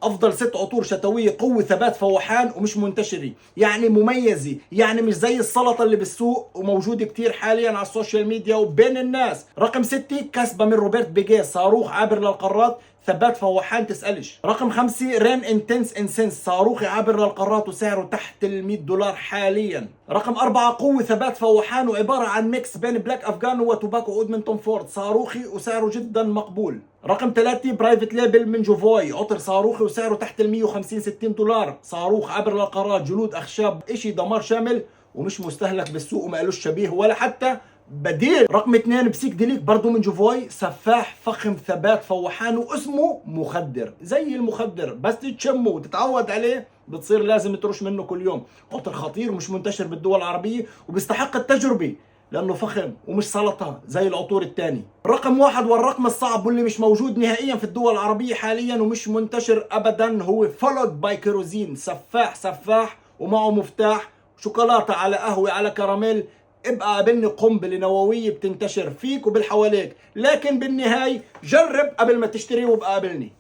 افضل 6 عطور شتويه قوه ثبات فوحان ومش منتشره، يعني مميزه، يعني مش زي السلطه اللي بالسوق وموجوده كتير حاليا على السوشيال ميديا وبين الناس. رقم 6 كسبه من روبرت بيجيه، صاروخ عابر للقارات، ثبات فوحان تسألش. رقم 5 رين انتنس انسنس، صاروخي عابر للقارات وسعره تحت ال $100 حاليا. رقم 4 قوة ثبات فوحان وعبارة عن ميكس بين بلاك افغان وتوباكو عود من توم فورد، صاروخي وسعره جدا مقبول. رقم 3 برايفت ليبل من جوفوي، عطر صاروخي وسعره تحت ال 150 $60، صاروخ عابر للقارات، جلود اخشاب، اشي دمار شامل ومش مستهلك بالسوق وما قالوش شبيه ولا حتى بديل. رقم 2 بسيك ديليك برضو من جوفوي، سفاح فخم ثبات فوحان واسمه مخدر، زي المخدر بس تشمه وتتعود عليه بتصير لازم ترش منه كل يوم. عطر خطير ومش منتشر بالدول العربية وبيستحق التجربة لانه فخم ومش سلطة زي العطور الثاني. رقم 1 والرقم الصعب واللي مش موجود نهائيا في الدول العربية حاليا ومش منتشر ابدا هو فولود باي كيروزين، سفاح ومعه مفتاح، شوكولاتة على قهوة على كراميل. ابقى قابلني قنبلة نووية بتنتشر فيك وبالحواليك، لكن بالنهاية جرب قبل ما تشتري وابقى قابلني.